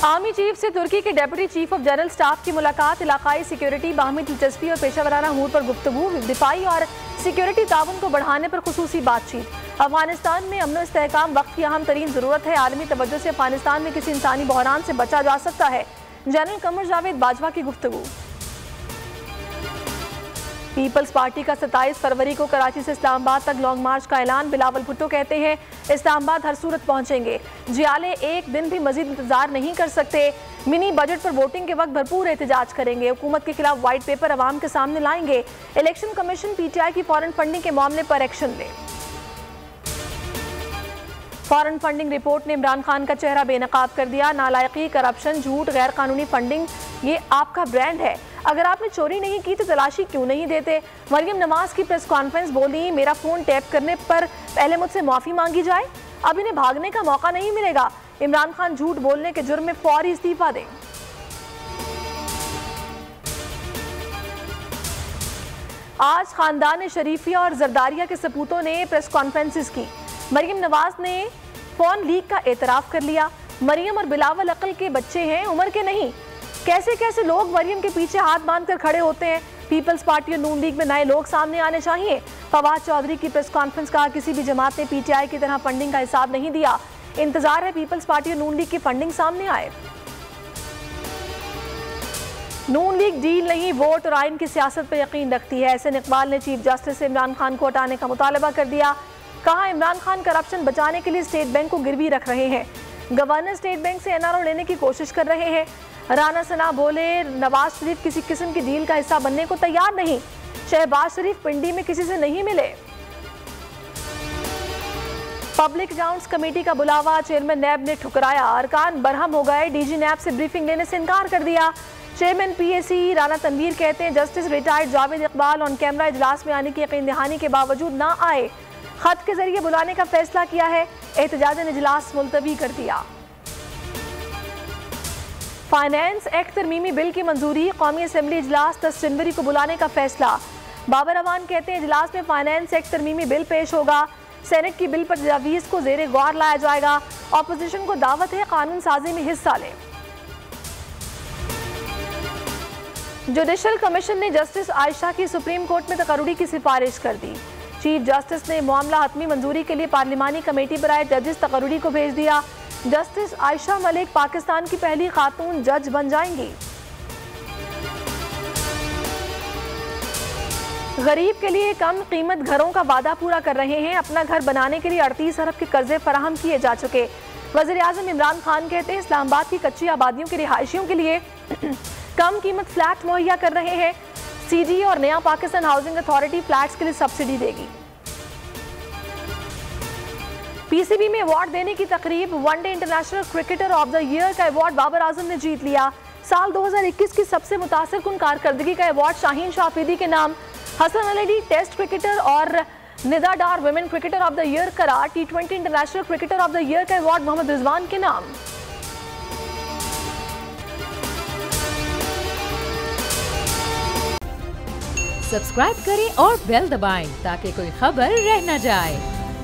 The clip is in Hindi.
आर्मी चीफ से तुर्की के deputy chief of general staff की मुलाकात, इलाकाई सिक्योरिटी, बाहमी दिलचस्पी और पेशावराना अमूर पर गुफ्तगू, दिफाई और सिक्योरिटी ताउन को बढ़ाने पर खुसूसी बातचीत। अफगानिस्तान में अमन इस्तेहकाम वक्त की अहम तरीन जरूरत है, आलमी तवज्जो से अफगानिस्तान में किसी इंसानी बहरान से बचा जा सकता है, जनरल कमर जावेद बाजवा की गुफ्तगू। पीपल्स पार्टी का 27 फरवरी को कराची से इस्लामाबाद तक लॉन्ग मार्च का ऐलान, बिलावल भुट्टो कहते हैं इस्लामाबाद हर सूरत पहुंचेंगे, जियाले एक दिन भी मजीद इंतजार नहीं कर सकते, मिनी बजट पर वोटिंग के वक्त भरपूर एहतजाज करेंगे, हुकूमत के खिलाफ व्हाइट पेपर अवाम के सामने लाएंगे, इलेक्शन कमीशन पीटीआई की फॉरेन फंडिंग के मामले पर एक्शन ले। फॉरेन फंडिंग रिपोर्ट ने इमरान खान का चेहरा बेनकाब कर दिया, नालायकी, करप्शन, झूठ, गैर कानूनी फंडिंग ये आपका ब्रांड है, अगर आपने चोरी नहीं की तो तलाशी क्यों नहीं देते। मरियम नवाज की प्रेस कॉन्फ्रेंस, बोली मेरा फोन टैप करने पर पहले मुझसे माफी मांगी जाए, अब इन्हें भागने का मौका नहीं मिलेगा, इमरान खान झूठ बोलने के जुर्म में फौरी इस्तीफा दें। आज खानदान शरीफिया और जरदारिया के सपूतों ने प्रेस कॉन्फ्रेंसेस की, मरियम नवाज ने फोन लीक का एतराफ कर लिया, मरियम और बिलावल अकल के बच्चे हैं, उम्र के नहीं, कैसे कैसे लोग मरियम के पीछे हाथ बांधकर खड़े होते हैं, पीपल्स पार्टी और नून लीग में नए लोग सामने आने चाहिए। फवाद चौधरी की प्रेस कॉन्फ्रेंस, कहा किसी भी जमात ने पीटीआई की तरह फंडिंग का हिसाब नहीं दिया, इंतजार है पीपल्स पार्टी और नून लीग की फंडिंग सामने आए। नून लीग डील नहीं, वोट और आइन की सियासत पर यकीन रखती है, एहसन इकबाल ने चीफ जस्टिस से इमरान खान को हटाने का मुतालबा कर दिया, कहा इमरान खान करप्शन बचाने के लिए स्टेट बैंक को गिरवी रख रहे हैं, गवर्नर स्टेट बैंक से एनआरओ लेने की कोशिश कर रहे हैं। राना सना बोले नवाज शरीफ किसी किस्म की डील का हिस्सा बनने को तैयार नहीं, शहबाज शरीफ पिंडी में किसी से नहीं मिले। पब्लिक अकाउंट्स कमेटी का बुलावा चेयरमैन नैब ने ठुकराया, अरकान बरहम हो गए, डीजी नैब से ब्रीफिंग लेने से इनकार कर दिया। चेयरमैन पीएसी राना तनवीर कहते हैं justice retired Javed Iqbal on camera इजलास में आने की यकीन दहानी के बावजूद ना आए, खत के जरिए बुलाने का फैसला किया है, एहतजाजन इजलास मुलतवी कर दिया। फाइनेंस एक्ट तरमीमी बिल की मंजूरी, कौमी असेंबली इजलास 10 जनवरी को बुलाने का फैसला। बाबर अवान कहते हैं इजलास में फाइनेंस एक्ट तरमीमी बिल पेश होगा, सेनेट की बिल पर तजावीज़ को जेरे गौर लाया जाएगा, ऑपोजिशन को दावत है कानून साजी में हिस्सा ले। जुडिशल कमीशन ने जस्टिस आयशा की सुप्रीम कोर्ट में तकर्रुरी की सिफारिश कर दी, चीफ जस्टिस ने मामला हतमी मंजूरी के लिए पार्लिमानी कमेटी पर आए जजेस तकर्रुरी को भेज दिया, जस्टिस आयशा मलिक पाकिस्तान की पहली खातून जज बन जाएंगी। गरीब के लिए कम कीमत घरों का वादा पूरा कर रहे हैं, अपना घर बनाने के लिए 38 अरब के कर्जे फराहम किए जा चुके। वज़ीर आज़म इमरान खान कहते हैं इस्लामाबाद की कच्ची आबादियों के रिहायशियों के लिए कम कीमत फ्लैट मुहैया कर रहे हैं, सीडी और नया पाकिस्तान हाउसिंग अथॉरिटी फ्लैट्स के लिए सब्सिडी देगी। पीसीबी में अवार्ड देने की तकरीब, one day international cricketer of the year का अवार्ड बाबर आजम ने जीत लिया, साल 2021 की सबसे मुतासिरकुन कारकर्दगी का अवार्ड शाहीन शाह अफरीदी के नाम, हसन अली टेस्ट क्रिकेटर और Nida Dar women cricketer of the year करार, T20 international cricketer of the year का अवार्ड मोहम्मद रिजवान के नाम। सब्सक्राइब करें और बेल दबाएं ताकि कोई खबर रह न जाए।